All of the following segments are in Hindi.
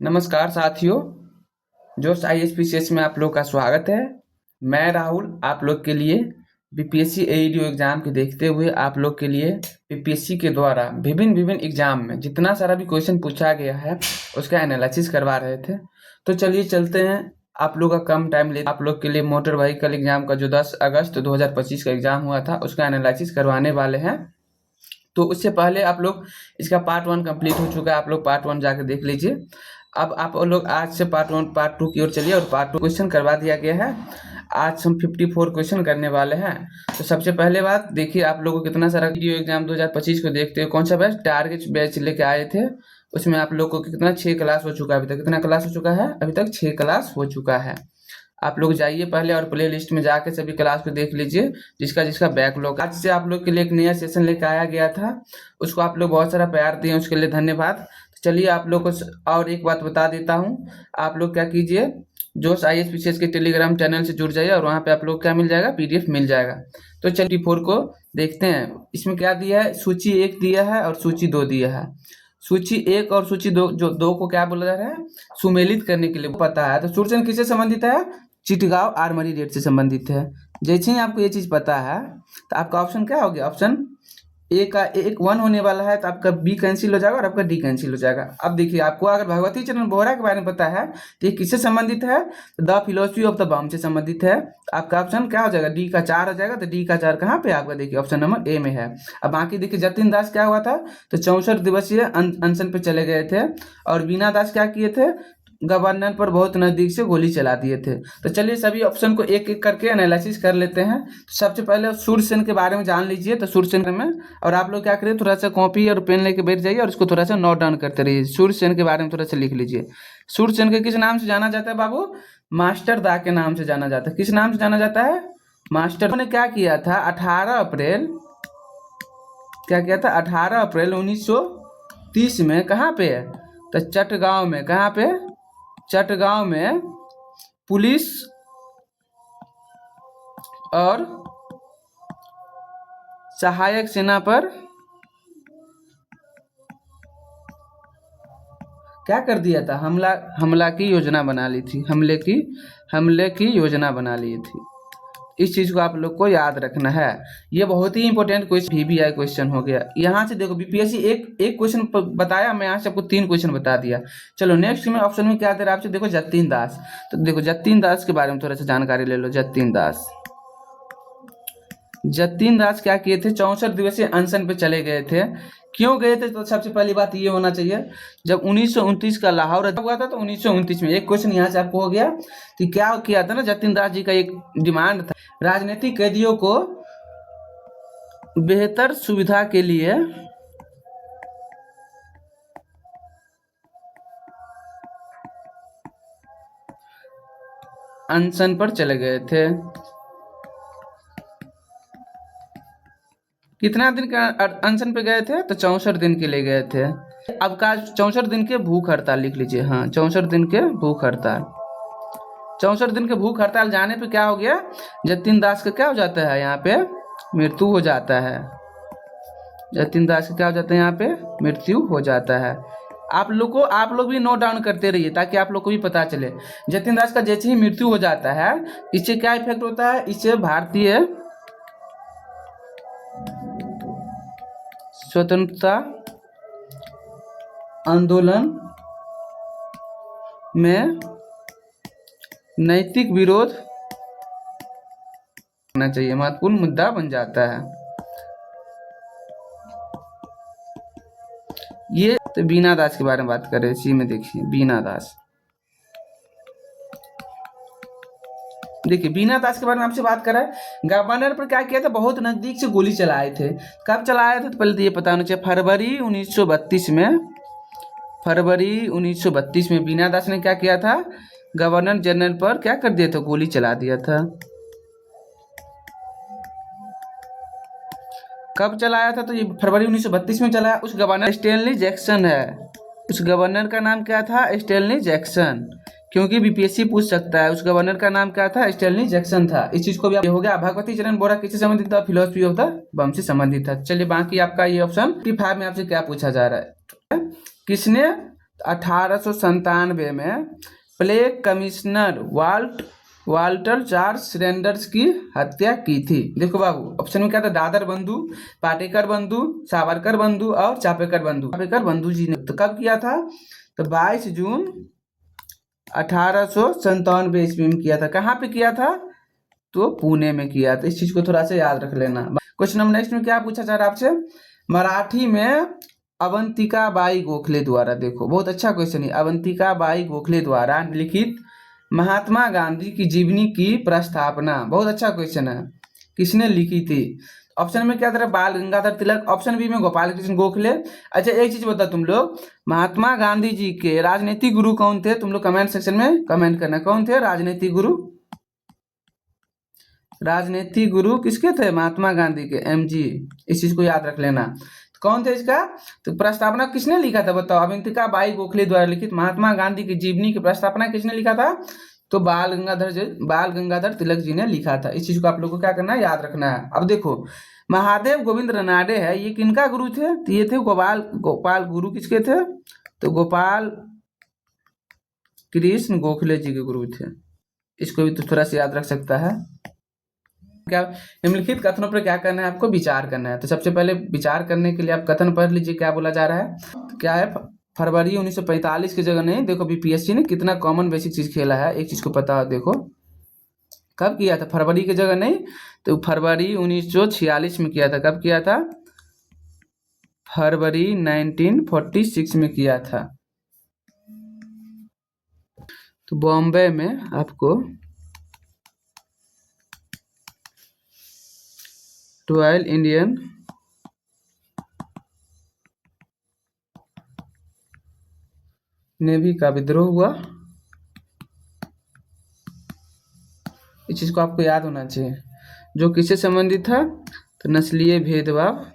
नमस्कार साथियों, जोश ISPCS में आप लोग का स्वागत है। मैं राहुल आप लोग के लिए बीपीएससी एईडी एग्जाम को देखते हुए आप लोग के लिए बीपीएससी के द्वारा विभिन्न एग्जाम में जितना सारा भी क्वेश्चन पूछा गया है उसका एनालिसिस करवा रहे थे। तो चलिए चलते हैं, आप लोग का कम टाइम ले आप लोग के लिए मोटर व्हीकल एग्जाम का जो 10 अगस्त 2025 का एग्जाम हुआ था उसका एनालिसिस करवाने वाले हैं। तो उससे पहले आप लोग इसका पार्ट 1 कंप्लीट हो चुका है, आप लोग पार्ट 1 जाकर देख लीजिए। अब आप लोग आज से पार्ट 1 पार्ट 2 की ओर चलिए और पार्ट 2 क्वेश्चन करवा दिया गया है। आज हम 54 क्वेश्चन करने वाले हैं। तो सबसे पहले बात देखिए, आप लोगों को कितना सारा वीडियो एग्जाम 2025 को देखते हो, कौन सा बैच टारगेट बैच लेके आए थे, उसमें आप लोग को कितना 6 क्लास हो चुका है। अभी तक कितना क्लास हो चुका है? अभी तक 6 क्लास हो चुका है। आप लोग जाइए पहले और प्ले लिस्ट में जाके सभी क्लास को देख लीजिए जिसका जिसका बैकलॉग। आज से आप लोग के लिए एक नया सेशन लेकर आया गया था, उसको आप लोग बहुत सारा प्यार दिए, उसके लिए धन्यवाद। चलिए आप लोग को और एक बात बता देता हूँ, आप लोग क्या कीजिए, जोश ISPCS के टेलीग्राम चैनल से जुड़ जाइए और वहाँ पे आप लोग क्या मिल जाएगा, PDF मिल जाएगा। तो चलिए 4 को देखते हैं। इसमें क्या दिया है, सूची 1 दिया है और सूची 2 दिया है। सूची 1 और सूची 2 जो 2 को क्या बोला जा रहा है, सुमेलित करने के लिए पता है। तो सूर्यचंद्र किससे संबंधित है? चिटगांव आर्मरी रेट से संबंधित है। जैसे ही आपको ये चीज पता है तो आपका ऑप्शन क्या हो गया, ऑप्शन ए का 1 होने वाला है, तो आपका बी कैंसिल हो जाएगा और आपका डी कैंसिल हो जाएगा। अब देखिए, आपको अगर भगवती चरण बोहरा के बारे में पता है तो ये किससे संबंधित है, तो द फिलोसफी ऑफ द बम से संबंधित है। आपका ऑप्शन क्या हो जाएगा, डी का 4 हो जाएगा। तो डी का 4 कहाँ पे आपका, देखिए ऑप्शन नंबर ए में है। अब बाकी देखिए, जतिन दास क्या हुआ था, तो 64 दिवसीय अनशन पे चले गए थे और बीना दास क्या किए थे, गवर्नर पर बहुत नजदीक से गोली चला दिए थे। तो चलिए सभी ऑप्शन को एक एक करके एनालिसिस कर लेते हैं। तो सबसे पहले सूर्यसेन के बारे में जान लीजिए। तो सूर्यसेन में, और आप लोग क्या करिए, थोड़ा सा कॉपी और पेन लेके बैठ जाइए और उसको थोड़ा सा नोट डाउन करते रहिए। सूर्यसेन के बारे में थोड़ा सा लिख लीजिए। सूर्यसेन के किस नाम से जाना जाता है बाबू? मास्टर दा के नाम से जाना जाता है। किस नाम से जाना जाता है? मास्टर ने क्या किया था, 18 अप्रैल क्या किया था, 18 अप्रैल 1930 में कहाँ पे है, तो चटगांव में। कहाँ पे? चटगांव में पुलिस और सहायक सेना पर क्या कर दिया था, हमला की योजना बना ली थी। हमले की योजना बना ली थी। इस चीज को आप लोग को याद रखना है। ये बहुत ही इंपॉर्टेंट क्वेश्चन VBI क्वेश्चन हो गया। यहाँ से देखो, बीपीएससी एक क्वेश्चन बताया, मैं यहाँ से आपको 3 क्वेश्चन बता दिया। चलो नेक्स्ट में ऑप्शन में क्या दे रहा है आपसे, देखो जतिन दास। तो देखो जतिन दास के बारे में थोड़ा सा जानकारी ले लो। जतिन दास क्या किए थे, 64 दिवसीय अनशन पे चले गए थे। क्यों गए थे, तो सबसे पहली बात ये होना चाहिए, जब 1929 का लाहौर हुआ था तो 1929 में एक क्वेश्चन यहाँ से आपको हो गया कि क्या किया था ना, जतिन दास जी का एक डिमांड था, राजनीतिक कैदियों को बेहतर सुविधा के लिए अनशन पर चले गए थे। कितना दिन का अनशन पे गए थे, तो 64 दिन के लिए गए थे। अब का 64 दिन के भूख हड़ताल लिख लीजिए। हाँ, 64 दिन के भूख हड़ताल। 64 दिन के भूख हड़ताल जाने पे क्या हो गया, जतिन दास का क्या हो जाता है, यहाँ पे मृत्यु हो जाता है। जतिन दास का क्या हो जाता है, यहाँ पे मृत्यु हो जाता है। आप लोग भी नोट डाउन करते रहिए ताकि आप लोग को भी पता चले। जतिन दास का जैसे ही मृत्यु हो जाता है, इससे क्या इफेक्ट होता है, इससे भारतीय स्वतंत्रता आंदोलन में नैतिक विरोध होना चाहिए, महत्वपूर्ण मुद्दा बन जाता है। ये तो बीना दास के बारे में बात कर रहे हैं। इसी में देखिए बीना दास, देखिए बीना दास के बारे में आपसे बात कर रहा है। गवर्नर पर क्या किया था, बहुत नजदीक से गोली चलाए थे। कब चलाए थे, तो पहले ये पता होना चाहिए, फरवरी 1932 में बीना दास ने क्या किया था, गवर्नर जनरल पर क्या कर दिया था, गोली चला दिया था। कब चलाया था, तो ये फरवरी 1932 में चलाया। उस गवर्नर स्टैनली जैक्सन है। उस गवर्नर का नाम क्या था, स्टैनली जैक्सन, क्योंकि बीपीएससी पूछ सकता है। उस गवर्नर का नाम क्या था, स्टैनली जैक्सन था। इस चीज को भी हो गया। भगवती चरण बोहरा किससे संबंधित था, फिलोसफी ऑफ द बम से संबंधित था। चलिए बाकी आपका ये ऑप्शन 55 में आपसे क्या पूछा जा रहा है, किसने, 1897 में plague commissioner Walter Charles Sanders की हत्या की थी। देखो बाबू, ऑप्शन में क्या था? दादर बंधु, पाटेकर बंधु, सावरकर बंधु और चापेकर बंधु जी ने। तो कब किया था? तो 22 जून 1897 ईस्वी में किया था। कहाँ पे किया था? तो पुणे में किया था। इस चीज को थोड़ा सा याद रख लेना। क्वेश्चन नंबर नेक्स्ट में क्या पूछा जा रहा है आपसे? मराठी में अवंतिका बाई गोखले द्वारा, देखो बहुत अच्छा क्वेश्चन है, अवंतिका बाई गोखले द्वारा लिखित महात्मा गांधी की जीवनी की प्रस्तावना, बहुत अच्छा क्वेश्चन है, किसने लिखी थी? ऑप्शन में क्या था? बाल गंगाधर तिलक, ऑप्शन बी में गोपाल कृष्ण गोखले। अच्छा एक चीज बता तुम लोग, महात्मा गांधी जी के राजनीतिक गुरु कौन थे? तुम लोग कमेंट सेक्शन में कमेंट करना, कौन थे राजनीतिक गुरु? राजनीतिक गुरु किसके थे? महात्मा गांधी के, एमजी। इस चीज को याद रख लेना। कौन थे इसका? तो प्रस्तावना किसने लिखा था बताओ? अवंतिका बाई गोखले द्वारा लिखित महात्मा गांधी की जीवनी की प्रस्तावना किसने लिखा था? तो बाल गंगाधर तिलक जी ने लिखा था। इस चीज को आप लोगों को क्या करना है? याद रखना है। अब देखो, महादेव गोविंद रनाडे है, ये किनका गुरु थे? तो ये थे गोपाल गुरु किसके थे? तो गोपाल कृष्ण गोखले जी के गुरु थे। इसको भी तो थोड़ा सा याद रख सकता है। क्या निम्नलिखित कथनों पर क्या करना है? आपको विचार करना है। तो सबसे पहले विचार करने के लिए आप कथन पढ़ लीजिए, क्या बोला जा रहा है। तो क्या है? फरवरी 1945 की जगह नहीं, देखो बीपीएससी ने कितना कॉमन बेसिक चीज खेला है, एक चीज को पता है। देखो कब किया था? फरवरी की जगह नहीं, तो फरवरी 1946 में किया था। कब किया था? फरवरी 1946 में किया था। तो बॉम्बे में आपको 12 इंडियन नेवी का विद्रोह हुआ। इस चीज को आपको याद होना चाहिए। जो किससे संबंधित था? तो नस्लीय भेदभाव,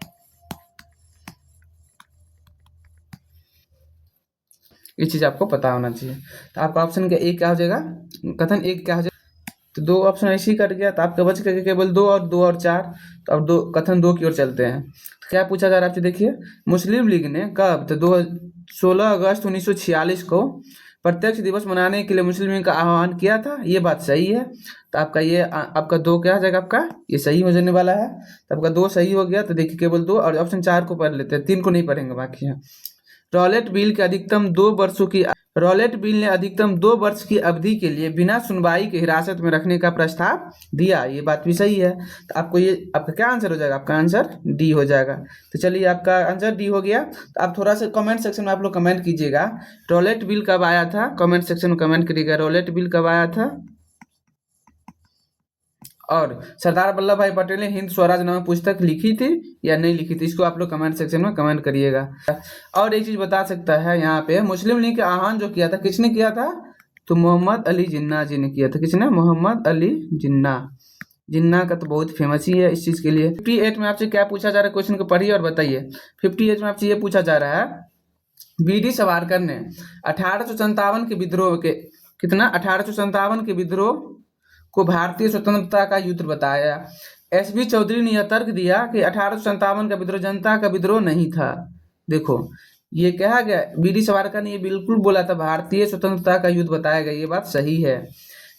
ये चीज आपको पता होना चाहिए। तो आपका ऑप्शन का एक क्या हो जाएगा? कथन एक क्या हो जाएगा? तो दो ऑप्शन ऐसे ही कट गया, तो आपका बच गया केवल दो और चार। तो अब कथन दो की ओर चलते हैं। तो क्या पूछा जा रहा है आपसे? देखिए, मुस्लिम लीग ने कब? तो 16 अगस्त 1946 को प्रत्यक्ष दिवस मनाने के लिए मुस्लिम लीग का आह्वान किया था। ये बात सही है। तो आपका दो क्या हो जाएगा? आपका ये सही हो जाने वाला है। तो आपका दो सही हो गया। तो देखिए केवल दो, और ऑप्शन चार को पढ़ लेते हैं, तीन को नहीं पढ़ेंगे बाकी है। रॉलेट बिल ने अधिकतम 2 वर्ष की अवधि के लिए बिना सुनवाई के हिरासत में रखने का प्रस्ताव दिया। ये बात भी सही है। तो आपका क्या आंसर हो जाएगा? आपका आंसर डी हो जाएगा। तो चलिए, आपका आंसर डी हो गया। तो आप थोड़ा सा कमेंट सेक्शन में आप लोग कमेंट कीजिएगा, रॉलेट बिल कब आया था? कमेंट सेक्शन में कमेंट करिएगा, रॉलेट बिल कब आया था। और सरदार वल्लभ भाई पटेल ने हिंद स्वराज नामक पुस्तक लिखी थी या नहीं लिखी थी? इसको आप लोग कमेंट सेक्शन में कमेंट करिएगा। और एक चीज बता सकता है, यहाँ पे मुस्लिम लीग का आह्वान जो किया था, किसने किया था? तो मोहम्मद अली जिन्ना जी ने किया था। किसने? मोहम्मद अली जिन्ना का तो बहुत फेमस ही है इस चीज के लिए। 58 में आपसे क्या पूछा जा रहा है? क्वेश्चन को पढ़िए और बताइए। 58 में आपसे ये पूछा जा रहा है, बीडी सावरकर ने 1857 के विद्रोह के 1857 के विद्रोह को भारतीय स्वतंत्रता का युद्ध बताया। एसबी चौधरी ने यह तर्क दिया कि 1857 का विद्रोह जनता का विद्रोह नहीं था। देखो ये कहा गया, बीडी सावरकर ने ये बिल्कुल बोला था भारतीय स्वतंत्रता का युद्ध बताया गया, ये बात सही है।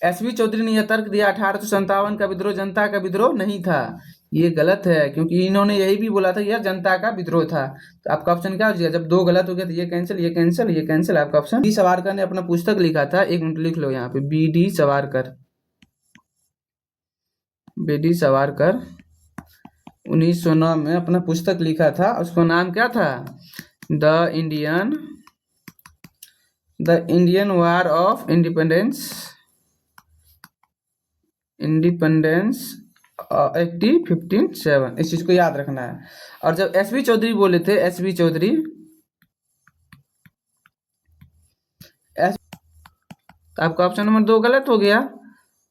एसबी चौधरी ने यह तर्क दिया 1857 का विद्रोह जनता का विद्रोह नहीं था, ये गलत है, क्योंकि इन्होंने यही भी बोला था यह जनता का विद्रोह था। तो आपका ऑप्शन क्या हो जाएगा? जब दो गलत हो गया तो ये कैंसिल, ये कैंसिल, ये कैंसिल। आपका ऑप्शन बी सावरकर ने अपना पुस्तक लिखा था, एक मिनट लिख लो यहाँ पे, बीडी सावरकर 1909 में अपना पुस्तक लिखा था। उसका नाम क्या था? The Indian war of independence 1857। इस चीज को याद रखना है। और जब एसबी चौधरी बोले थे, एसबी चौधरी, तो आपका ऑप्शन नंबर 2 गलत हो गया।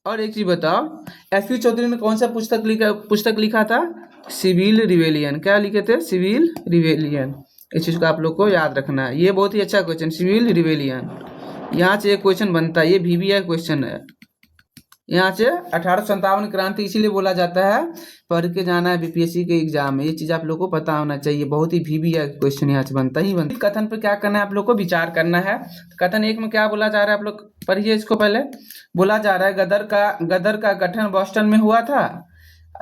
और एक चीज बताओ, एसबी चौधरी ने कौन सा पुस्तक लिखा था? Civil rebellion. क्या लिखे थे? Civil rebellion. इस चीज को आप लोग को याद रखना है। ये बहुत ही अच्छा क्वेश्चन, सिविल रिवेलियन, यहाँ से एक क्वेश्चन बनता है, ये VBI क्वेश्चन है। यहाँ से 1857 क्रांति इसीलिए बोला जाता है, पढ़ के जाना है बीपीएससी के एग्जाम में, ये चीज आप लोग को पता होना चाहिए। बहुत ही वीवी क्वेश्चन यहाँ से बनता ही बनता। कथन पर क्या करना है आप लोग को, विचार करना है। कथन एक में क्या बोला जा रहा है, आप लोग पढ़िए इसको। पहले बोला जा रहा है गदर का गठन बोस्टन में हुआ था।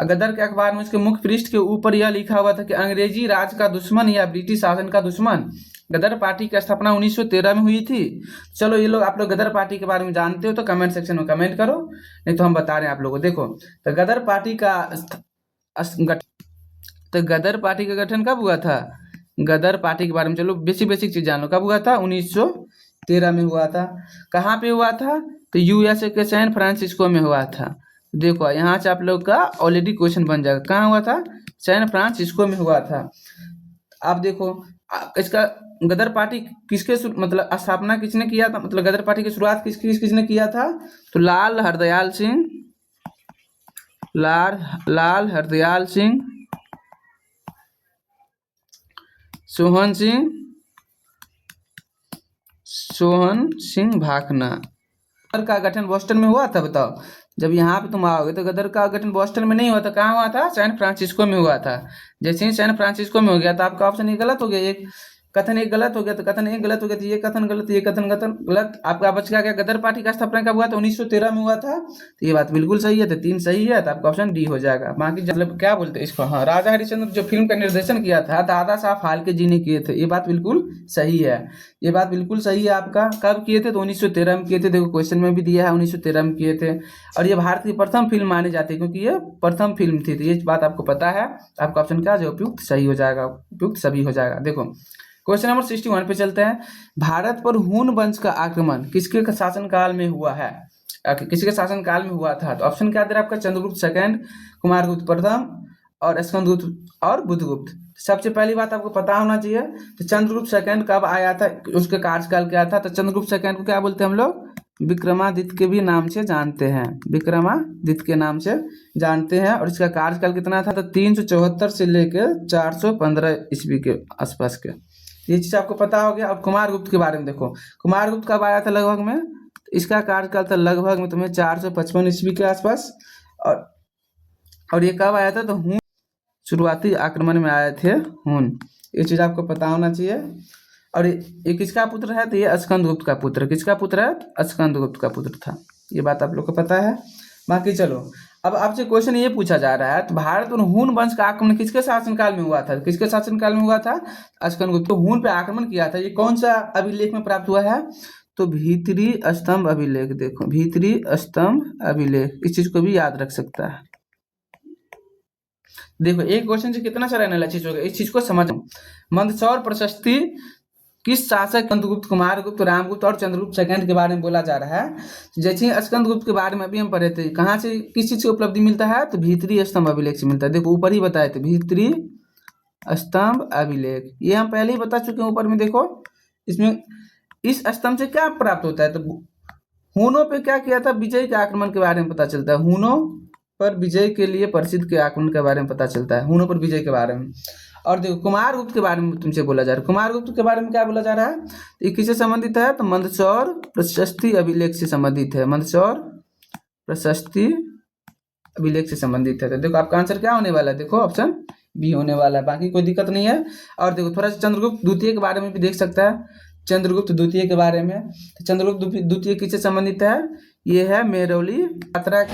गदर के अखबार में उसके मुख्य पृष्ठ के ऊपर यह लिखा हुआ था कि अंग्रेजी राज का दुश्मन या ब्रिटिश शासन का दुश्मन। गदर पार्टी की स्थापना 1913 में हुई थी। चलो ये लोग, आप लोग गदर पार्टी के बारे में जानते हो तो कमेंट सेक्शन में कमेंट करो, नहीं तो हम बता रहे हैं आप लोगों को। देखो, तो गदर पार्टी का गदर पार्टी का गठन कब हुआ था? गदर पार्टी के बारे में चलो बेसिक चीज जान लो। कब हुआ था? 1913 में हुआ था। कहाँ पे हुआ था? तो यूएसए के सैन फ्रांसिस्को में हुआ था। देखो यहाँ से आप लोग का ऑलरेडी क्वेश्चन बन जाएगा। कहाँ हुआ था? सैन फ्रांसिस्को में हुआ था। आप देखो इसका गदर पार्टी किसके मतलब स्थापना किसने किया था, मतलब गदर पार्टी की शुरुआत किसने किया था? तो लाल हरदयाल सिंह, सोहन सिंह भाखना। गदर का गठन बोस्टन में हुआ था, बताओ। जब यहाँ पे तुम आओगे तो गदर का गठन बोस्टन में नहीं हुआ था। कहाँ हुआ था? सैन फ्रांसिस्को में हुआ था। जैसे ही सैन फ्रांसिस्को में हो गया तो आपका ऑप्शन ये गलत हो गया। एक कथन एक गलत हो गया, तो कथन एक गलत हो गया, तो ये कथन गलत, ये कथन गलत। आपका बच गया गदर पार्टी का स्थापना कब हुआ था? 1913 में हुआ था। तो ये बात बिल्कुल सही है, तो 3 सही है, तो आपका ऑप्शन डी हो जाएगा। बाकी मतलब क्या बोलते हैं इसको, हाँ, राजा हरिश्चंद्र जो फिल्म का निर्देशन किया था दादा साहब फाल्के जी ने किए थे। ये बात बिल्कुल सही है, ये बात बिल्कुल सही है आपका। कब किए थे? तो 1913 में किए थे। देखो क्वेश्चन में भी दिया है 1913 में किए थे। और ये भारत की प्रथम फिल्म मानी जाती है क्योंकि ये प्रथम फिल्म थी। तो ये बात आपको पता है, आपका ऑप्शन क्या जो उपयुक्त सही हो जाएगा, उपयुक्त सभी हो जाएगा। देखो क्वेश्चन नंबर 61 पे चलते हैं। भारत पर हून वंश का आक्रमण किसके शासनकाल में हुआ है? किसके शासनकाल में हुआ था? तो ऑप्शन क्या दे रहा है आपका? चंद्रगुप्त सेकंड, कुमारगुप्त प्रथम और स्कंदगुप्त और बुधगुप्त। सबसे पहली बात आपको पता होना चाहिए, तो चंद्रगुप्त सेकंड कब आया था, उसके कार्यकाल क्या था? तो चंद्रगुप्त सेकंड को क्या बोलते हैं हम लोग? विक्रमादित्य के भी नाम से जानते हैं, विक्रमादित्य के नाम से जानते हैं। और इसका कार्यकाल कितना था? तो 374 से लेकर 415 ईस्वी के आसपास के। ये चीज आपको पता हो गया। और कुमारगुप्त के बारे में देखो, कुमारगुप्त कब आया था लगभग में? इसका कार्यकाल था लगभग में तुम्हें 455 ईस्वी के आसपास। और ये कब आया था? तो हून शुरुआती आक्रमण में आए थे हून। ये चीज आपको पता होना चाहिए। और ये किसका पुत्र है? तो ये स्कंदगुप्त का पुत्र। किसका पुत्र है? स्कंदगुप्त का पुत्र था। ये बात आप लोग को पता है। बाकी चलो, अब आपसे क्वेश्चन ये पूछा जा रहा है, तो भारत और हून वंश का आक्रमण किसके शासनकाल में हुआ था? किसके शासनकाल में हुआ था? स्कंदगुप्त। तो हून पे आक्रमण किया था, ये कौन सा अभिलेख में प्राप्त हुआ है? तो भीतरी स्तंभ अभिलेख। देखो भीतरी स्तंभ अभिलेख, इस चीज को भी याद रख सकता है। देखो एक क्वेश्चन से कितना सारा एनालिसिस हो गया, इस चीज को समझ। मंदसौर प्रशस्ति किस शासक स्कंदगुप्त, कुमारगुप्त, रामगुप्त और चंद्रगुप्त सेकंड के बारे में बोला जा रहा है? जैसे स्कंदगुप्त के बारे में अभी हम पढ़े थे, कहाँ से किस चीज की उपलब्धि मिलता है? तो भीतरी स्तंभ अभिलेख से मिलता है। देखो ऊपर ही बताए थे भीतरी स्तंभ अभिलेख, ये हम पहले ही बता चुके हैं ऊपर में। देखो इसमें इस स्तंभ से क्या प्राप्त होता है? तो हूनों पे क्या किया था? विजय के आक्रमण के बारे में पता चलता है। हूनों पर विजय के लिए प्रसिद्ध के आक्रमण के बारे में पता चलता है, हूनों पर विजय के बारे में। और देखो कुमारगुप्त के बारे में तुमसे बोला जा रहा है। कुमारगुप्त के बारे में क्या बोला जा रहा है? ये किससे संबंधित है? तो मंदसौर प्रशस्ति अभिलेख से संबंधित है। मंदसौर प्रशस्ति अभिलेख से संबंधित है। तो देखो आपका आंसर क्या होने वाला है? देखो ऑप्शन बी होने वाला है, बाकी कोई दिक्कत नहीं है। और देखो थोड़ा सा चंद्रगुप्त द्वितीय के बारे में भी देख सकता है। चंद्रगुप्त द्वितीय के बारे में, तो चंद्रगुप्त द्वितीय किससे संबंधित है? ये है मेरौली यात्रा,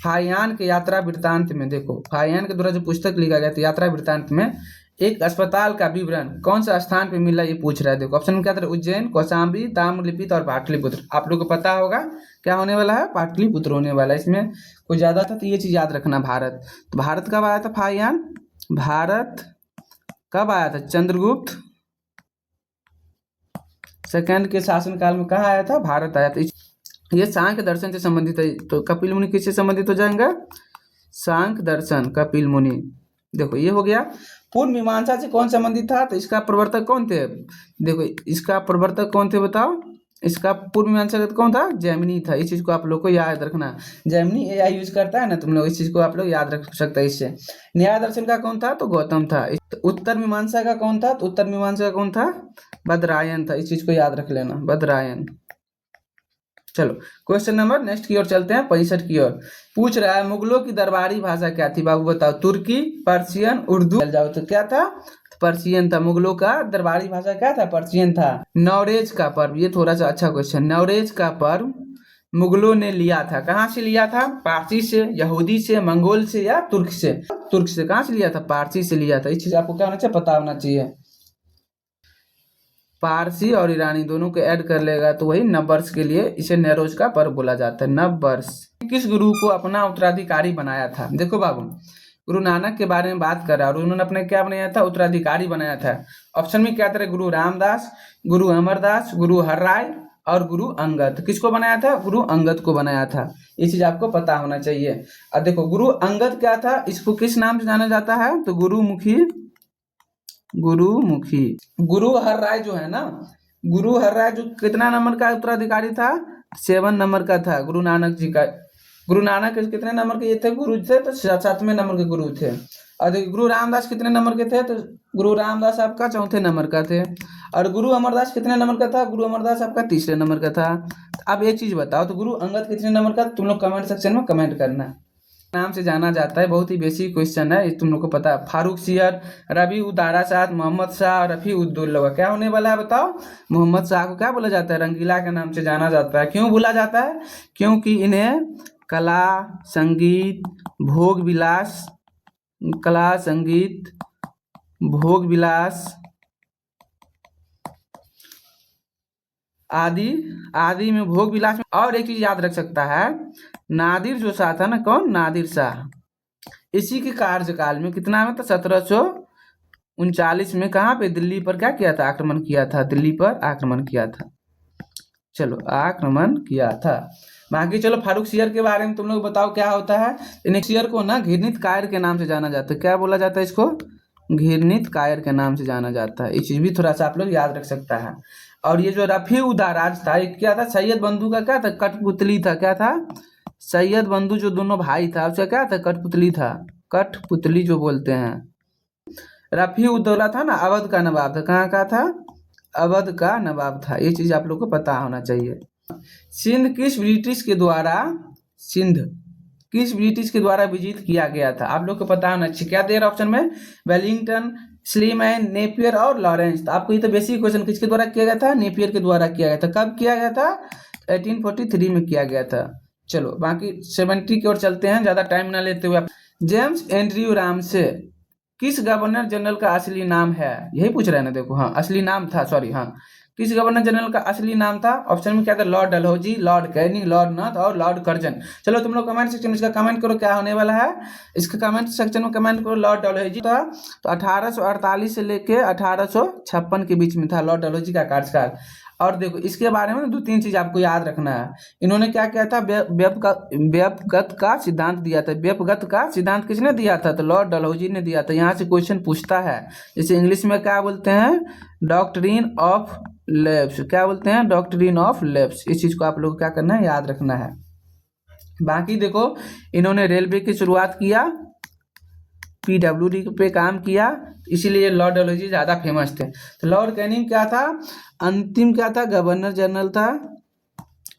फाहियान के यात्रा वृत्तांत में। देखो फाहियान के द्वारा जो पुस्तक लिखा गया था यात्रा वृत्तांत में, एक अस्पताल का विवरण कौन सा स्थान पे मिला ये पूछ रहा है। देखो ऑप्शन क्या था? उज्जैन, कौशाम्बी, ताम्रलिप्त और पाटलिपुत्र। आप लोग को पता होगा क्या होने वाला है? पाटलिपुत्र होने वाला है। इसमें कोई ज्यादा था तो ये चीज याद रखना। भारत, तो भारत कब आया था फाहियान? भारत कब आया था? चंद्रगुप्त सेकंड के शासनकाल में कहाँ आया था? भारत आया था। ये सांख्य दर्शन से संबंधित है। तो कपिल मुनि किससे संबंधित हो जाएंगे? सांख्य दर्शन, कपिल मुनि। देखो ये हो गया। पूर्ण मीमांसा से कौन संबंधित था? तो इसका प्रवर्तक कौन थे? देखो इसका प्रवर्तक कौन थे बताओ? इसका पूर्ण मीमांसा का कौन था? जैमिनी था। इस चीज को आप लोग को याद रखना। जैमिनी एआई यूज करता है ना, तुम लोग इस चीज को आप लोग याद रख सकते हैं इससे। न्याय दर्शन का कौन था? तो गौतम था। उत्तर मीमांसा का कौन था? तो उत्तर मीमांसा का कौन था? बदरायन था। इस चीज को याद रख लेना, बदरायन। चलो क्वेश्चन नंबर नेक्स्ट की ओर चलते हैं, 65 की ओर। पूछ रहा है मुगलों की दरबारी भाषा क्या थी बाबू बताओ। तुर्की, पर्शियन, उर्दू। चल जाओ, तो क्या था, पर्शियन था। मुगलों का दरबारी भाषा क्या था, पर्शियन था। नवरेज का पर्व, ये थोड़ा सा अच्छा क्वेश्चन। नवरेज का पर्व मुगलों ने लिया था, कहाँ से लिया था, पारसी से, यहूदी से, मंगोल से या तुर्क से। तुर्क से। कहाँ से लिया था, पारसी से लिया था। इस चीज आपको क्या होना चाहिए, पता होना चाहिए। पारसी और ईरानी दोनों को ऐड कर लेगा तो वही नव वर्ष के लिए इसे नवरोज का पर्व बोला जाता है, नव वर्ष। किस गुरु को अपना उत्तराधिकारी बनाया था। देखो बाबू, गुरु नानक के बारे में बात कर रहा है और उन्होंने अपने क्या बनाया था, उत्तराधिकारी बनाया था। ऑप्शन में क्या था, गुरु रामदास, गुरु अमरदास, गुरु हरराय और गुरु अंगद। किसको बनाया था, गुरु अंगद को बनाया था। ये चीज आपको पता होना चाहिए। और देखो गुरु अंगद क्या था, इसको किस नाम से जाना जाता है, तो गुरुमुखी। गुरुमुखी। गुरु हरराय जो है ना, गुरु हरराय जो कितना नंबर का उत्तराधिकारी था, 7 नंबर का था गुरु नानक जी का। गुरु नानक कितने नंबर के ये थे, गुरु थे, तो 7वें नंबर के गुरु थे। और देखिए गुरु रामदास कितने नंबर के थे, तो गुरु रामदास आपका 4थे नंबर का थे। और गुरु अमरदास कितने नंबर का था, गुरु अमरदास आपका 3रे नंबर का था। अब एक चीज बताओ, तो गुरु अंगद कितने नंबर का, तुम लोग कमेंट सेक्शन में कमेंट करना। नाम से जाना जाता है, बहुत ही बेसिक क्वेश्चन है, तुम लोग को पता है। फारूक सियर, रबी उदारा साथ, मोहम्मद शाह, रफी उद्दौला। क्या होने वाला है बताओ, मोहम्मद शाह को क्या बोला जाता है, रंगीला के नाम से जाना जाता है। क्यों बोला जाता है, क्योंकि इन्हें कला, संगीत, भोग विलास, कला, संगीत, भोग विलास आदि आदि में, भोग विलास में। और एक चीज याद रख सकता है, नादिर जो शाह था ना, कौन, नादिर शाह, इसी के कार्यकाल में कितना में था, 1739 में कहाँ पे, दिल्ली पर क्या किया था, आक्रमण किया था, दिल्ली पर आक्रमण किया था। चलो आक्रमण किया था। बाकी चलो फारूक सियर के बारे में तुम लोग बताओ क्या होता है। इन सियर को ना घृणित कायर के नाम से जाना जाता है। क्या बोला जाता है इसको, घृणित कायर के नाम से जाना जाता है। ये चीज भी थोड़ा सा आप लोग याद रख सकता है। और ये जो रफी उदाराज था, ये क्या था, सैयद बंधु का क्या था, कठपुतली था। क्या था, सैयद बंधु जो दोनों भाई था उसका क्या था, कठपुतली था, कठपुतली जो बोलते हैं। रफी उद्दौला था ना, अवध का नवाब था। कहाँ का था, अवध का नवाब था। ये चीज आप लोग को पता होना चाहिए। सिंध किस ब्रिटिश के द्वारा, सिंध किस ब्रिटिश के द्वारा विजित किया गया था, आप लोग को पता होना चाहिए। क्या दे रहा ऑप्शन में, वेलिंगटन, स्लीमैन, नेपियर और लॉरेंस। तो आपको ये तो बेसिक क्वेश्चन, किसके द्वारा किया गया था, नेपियर के द्वारा किया गया था। कब किया गया था, 1843 में किया गया था। चलो बाकी 70 की ओर चलते हैं, ज्यादा टाइम ना लेते हुए। जेम्स एंड्रयू रामसे किस गवर्नर जनरल का असली नाम है, यही पूछ रहे हैं ना। देखो हाँ, असली नाम था, सॉरी हाँ, किस गवर्नर जनरल का असली नाम था। ऑप्शन में क्या था, Lord Dalhousie, Lord Canning, Lord north और लॉर्ड कर्जन। चलो तुम लोग कमेंट सेक्शन में इसका कमेंट करो क्या होने वाला है। इसका कमेंट सेक्शन में कमेंट करो, लॉर्ड डलहौजी था। तो 1848 से लेके 1856 के बीच में था लॉर्ड डलहौजी का कार्यकाल। और देखो इसके बारे में 2-3 चीज आपको याद रखना है। इन्होंने क्या किया था, व्यपगत का सिद्धांत दिया था। व्यपगत का सिद्धांत किसने दिया था, तो लॉर्ड डलहौजी ने दिया था। यहाँ से क्वेश्चन पूछता है, जैसे इंग्लिश में क्या बोलते हैं, डॉक्ट्रिन ऑफ लैप्स। क्या बोलते हैं, डॉक्ट्रिन ऑफ लैप्स। इस चीज को आप लोग क्या करना है, याद रखना है। बाकी देखो इन्होंने रेलवे की शुरुआत किया, पीडब्ल्यूडी पे काम किया, इसीलिए लॉर्ड डलहौजी ज्यादा फेमस थे। तो लॉर्ड कैनिंग क्या था, अंतिम क्या था, गवर्नर जनरल था,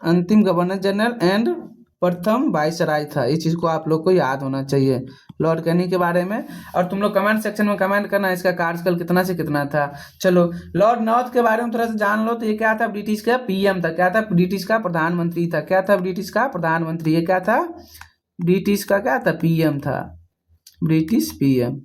अंतिम गवर्नर जनरल एंड प्रथम वाइसराय था। इस चीज को आप लोग को याद होना चाहिए लॉर्ड कैनिंग के बारे में। और तुम लोग कमेंट सेक्शन में कमेंट करना इसका कार्यकाल कितना से कितना था। चलो लॉर्ड नॉर्थ के बारे में थोड़ा सा जान लो। तो ये क्या था, ब्रिटिश का पीएम था। क्या था, ब्रिटिश का प्रधानमंत्री था। क्या था, ब्रिटिश का प्रधानमंत्री। ये क्या था, ब्रिटिश का क्या था, पीएम था, ब्रिटिश पीएम।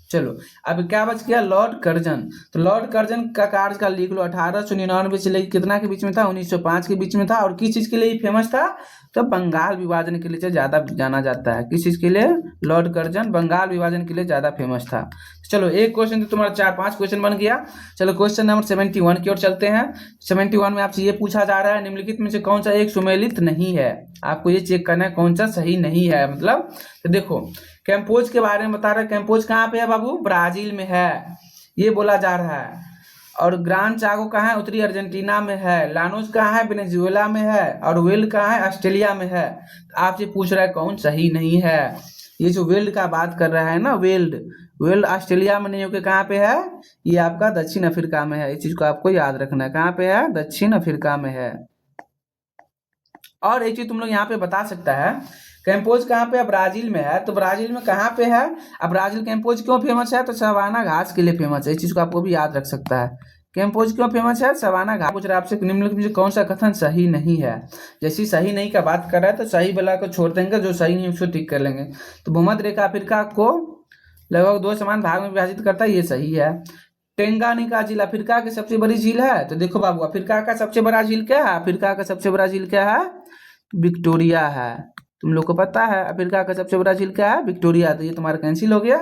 चलो अब क्या बच गया, लॉर्ड कर्जन। तो लॉर्ड कर्जन का कार्यकाल लिख लो, 1899 से लेकर कितना के बीच में था, 1905 के बीच में था। और किस चीज के लिए फेमस था, तो बंगाल विभाजन के लिए ज्यादा जाना जाता है। किस चीज के लिए, लॉर्ड कर्जन बंगाल विभाजन के लिए ज्यादा फेमस था। चलो एक क्वेश्चन तो तुम्हारा 4-5 क्वेश्चन बन गया। चलो क्वेश्चन नंबर 71 की ओर चलते हैं। 71 में आपसे ये पूछा जा रहा है, निम्नलिखित में से कौन सा एक सुमेलित नहीं है। आपको ये चेक करना है कौन सा सही नहीं है। मतलब तो देखो कैम्पोज के बारे में बता रहा है। कैम्पोज कहाँ पे है बाबू, ब्राजील में है, ये बोला जा रहा है। और ग्रांड चागो कहाँ है, उत्तरी अर्जेंटीना में है। लानोस कहाँ है, वेनेजुएला में है। और वेल्ड कहाँ है, ऑस्ट्रेलिया में है। आपसे पूछ रहा है कौन सही नहीं है। ये जो वेल्ड का बात कर रहा है ना, वेल्ड वेल्ड ऑस्ट्रेलिया में नहीं होकर कहाँ पे है, ये आपका दक्षिण अफ्रीका में है। इस चीज को आपको याद रखना है, कहाँ पे है, दक्षिण अफ्रीका में है। और एक चीज तुम लोग यहाँ पे बता सकता है, कैंपोज कहाँ पे है? ब्राजील में है। तो ब्राजील में कहाँ पे है? अब ब्राजील कैंपोज क्यों फेमस है? तो सवाना घास के लिए फेमस है। इस चीज को आपको भी याद रख सकता है। कैंपोज क्यों फेमस है? सवाना घास। पूछ रहा है आपसे निम्नलिखित में कौन सा कथन सही नहीं है? जैसी सही नहीं का बात कर रहा है तो सही वाला को छोड़ देंगे, जो सही नहीं उसको टिक कर लेंगे। तो भूमध्य रेखा अफ्रीका को लगभग 2 समान भाग में विभाजित करता है, ये सही है। टेंगानिका झील अफ्रीका की सबसे बड़ी झील है। तो देखो बाबू, अफ्रीका का सबसे बड़ा झील क्या है? अफ्रीका का सबसे बड़ा झील क्या है? विक्टोरिया है। तुम लोग को पता है अफ्रीका का सबसे बड़ा झील क्या है? विक्टोरिया। तो ये तुम्हारा कैंसिल हो गया।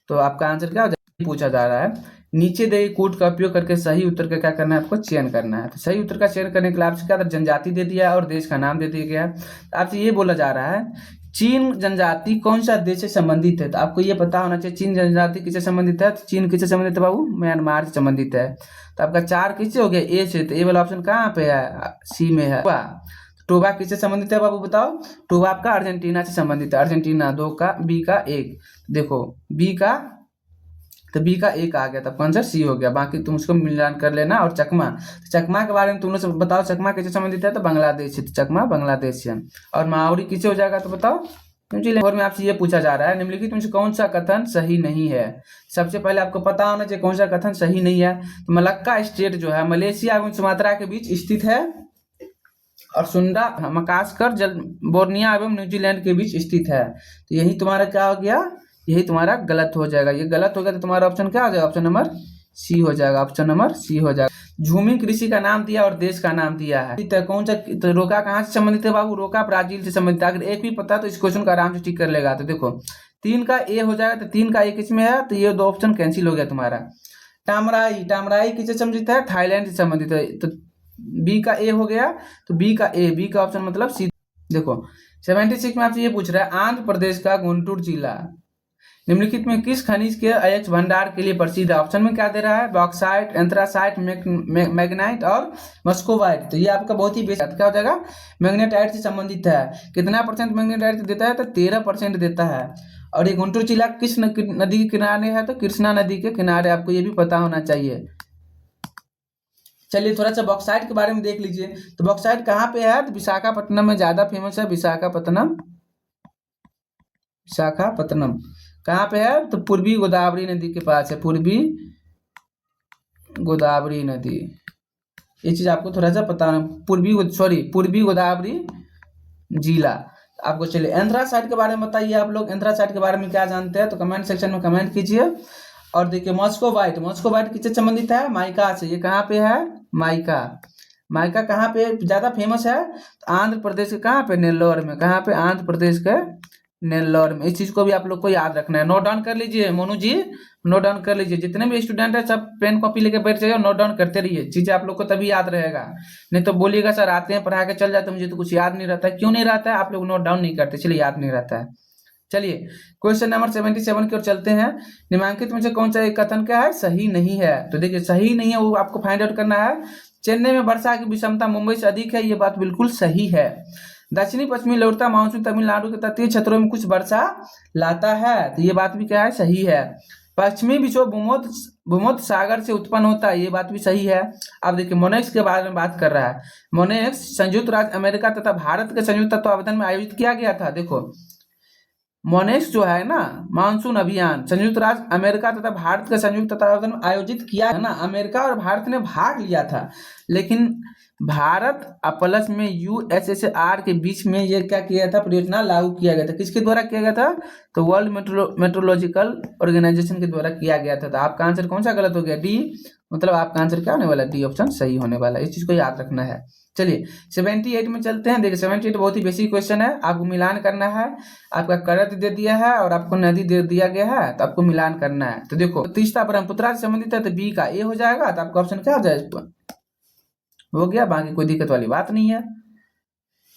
तो आपका आंसर क्या हो जाएगा? पूछा जा रहा है नीचे दिए कोड का उपयोग करके सही उत्तर का क्या करना है? आपको चयन करना है। तो सही उत्तर का चयन करने के लिए आपसे क्या था? जनजाति दे दिया और देश का नाम दे दिया गया। तो आपसे ये बोला जा रहा है चीन जनजाति कौन सा देश से संबंधित है? तो आपको ये पता होना चाहिए चीन जनजाति किससे संबंधित है। तो चीन किससे संबंधित है बाबू? म्यांमार से संबंधित है। तो आपका 4 किससे हो गया? ए से। तो ए वाला ऑप्शन कहाँ पे है? सी में है। टोबा किससे संबंधित है बाबू बताओ? टोबा आपका अर्जेंटीना से संबंधित है। अर्जेंटीना 2 का, बी का 1। देखो बी का, तो बी का 1 आ गया, तब आंसर सी हो गया। बाकी तुम उसको मिलान कर लेना। और चकमा, चकमा के बारे में तुम लोग बताओ, चकमा किससे संबंधित है? तो बांग्लादेश से। तो चकमा बांग्लादेश से। और माओरी किससे हो जाएगा? तो बताओ। और में आपसे ये पूछा जा रहा है निम्नलिखित में से कौन सा कथन सही नहीं है? सबसे पहले आपको पता होना चाहिए कौन सा कथन सही नहीं है। तो मलक्का स्टेट जो है मलेशिया एवं सुमात्रा के बीच स्थित है, और सुंडा मकास्कर जल बोर्निया एवं न्यूजीलैंड के बीच स्थित है। तो यही तुम्हारा क्या हो गया? यही तुम्हारा गलत हो जाएगा। ये गलत हो गया तो तुम्हारा ऑप्शन क्या हो जाएगा? ऑप्शन नंबर सी हो जाएगा। ऑप्शन नंबर सी हो जाएगा। झूमी कृषि का नाम दिया और देश का नाम दिया है। तो कौन सा? तो रोका कहाँ से संबंधित है बाबू? रोका ब्राजील से संबंधित है। अगर एक भी पता तो इस क्वेश्चन का आराम से टिक कर लेगा। तो देखो 3 का ए हो जाएगा, तो 3 का 1 इसमें है, तो ये 2 ऑप्शन कैंसिल हो गया तुम्हारा। टामराई, टामराई किससे संबंधित है? थाईलैंड से संबंधित है। तो बी का ए हो गया, तो बी का ए, बी का ऑप्शन मतलब सी। देखो 76 में आपसे ये पूछ रहा है आंध्र प्रदेश का गुंटूर जिला निम्नलिखित में किस खनिज के अयस्क भंडार के लिए प्रसिद्ध है? ऑप्शन में क्या दे रहा है? बॉक्साइट, एंथ्रासाइट, मैग्नाइट और मस्कोवाइट। तो ये आपका बहुत ही बेसिक क्या हो जाएगा? मैग्नेटाइट से संबंधित है। कितना परसेंट मैग्नेटाइट देता है? तो 13% देता है। और ये गुंटूर जिला किस नदी के किनारे है? तो कृष्णा नदी के किनारे। आपको ये भी पता होना चाहिए। चलिए थोड़ा सा बॉक्साइट के बारे में देख लीजिए। तो बॉक्साइट कहाँ पे है? तो विशाखापट्टनम में ज्यादा फेमस है। विशाखापट्टनम, विशाखापट्टनम कहाँ पे है? तो पूर्वी गोदावरी नदी के पास है। पूर्वी गोदावरी नदी, ये चीज आपको थोड़ा सा पता है। पूर्वी गोदावरी जिला आपको। चलिए एंथ्रासाइट के बारे में बताइए आप लोग। एंथ्रासाइट के बारे में क्या जानते हैं? तो कमेंट सेक्शन में कमेंट कीजिए। और देखिए मॉस्कोवाइट, मॉस्कोवाइट किससे संबंधित है? माइका से। ये कहाँ पे है? माइका। माइका कहाँ पे ज्यादा फेमस है? तो आंध्र प्रदेश के कहाँ पे? नेल्लोर में। कहाँ पे? आंध्र प्रदेश के नेल्लोर में। इस चीज को भी आप लोग को याद रखना है। नोट डाउन कर लीजिए मोनू जी, नोट डाउन कर लीजिए। जितने भी स्टूडेंट है सब पेन कॉपी लेके बैठ जाइए और नोट डाउन करते रहिए। चीजें आप लोग को तभी याद रहेगा। नहीं तो बोलिएगा सर आते हैं पढ़ा के चल जाते, मुझे तो कुछ याद नहीं रहता है। क्यों नहीं रहता है? आप लोग नोट डाउन नहीं करते, चलिए याद नहीं रहता है। चलिए क्वेश्चन नंबर 77 की ओर चलते हैं। निम्नलिखित में से कौन सा एक कथन क्या है? सही नहीं है। तो देखिए सही नहीं है वो आपको फाइंड आउट करना है। चेन्नई में वर्षा की विषमता मुंबई से अधिक है, ये बात बिल्कुल सही है। दक्षिणी पश्चिमी लौटता मानसून तमिलनाडु के तटीय क्षेत्रों में कुछ वर्षा लाता है, तो ये बात भी क्या है? सही है। पश्चिमी विक्षोभ भूमध्य सागर से उत्पन्न होता है, ये बात भी सही है। अब देखिए मोनेक्स के बारे में बात कर रहा है। मोनेक्स संयुक्त राज्य अमेरिका तथा भारत के संयुक्त तत्वावधान में आयोजित किया गया था। देखो मोनेक्स जो है ना, मानसून अभियान संयुक्त राज्य अमेरिका तथा भारत के संयुक्त तत्वावधान में आयोजित किया है ना। अमेरिका और भारत ने भाग लिया था, लेकिन भारत प्लस में यूएसएसआर के बीच में ये क्या किया था? परियोजना लागू किया गया था। किसके द्वारा किया गया था? तो वर्ल्ड मेट्रोलॉजिकल ऑर्गेनाइजेशन के द्वारा किया गया था। तो आपका आंसर कौन सा गलत हो गया? डी। मतलब आपका आंसर क्या होने वाला है? डी ऑप्शन सही होने वाला है। इस चीज को याद रखना है। चलिए 78 में चलते हैं। देखिए 78 बहुत ही बेसिक क्वेश्चन है। आपको मिलान करना है। आपका करत दे दिया है और आपको नदी दे दिया गया है, तो आपको मिलान करना है। तो देखो तीस्ता ब्रह्मपुत्र से संबंधित है, तो बी का ए हो जाएगा। तो आपका ऑप्शन क्या हो जाएगा? हो गया, बाकी कोई दिक्कत वाली बात नहीं है।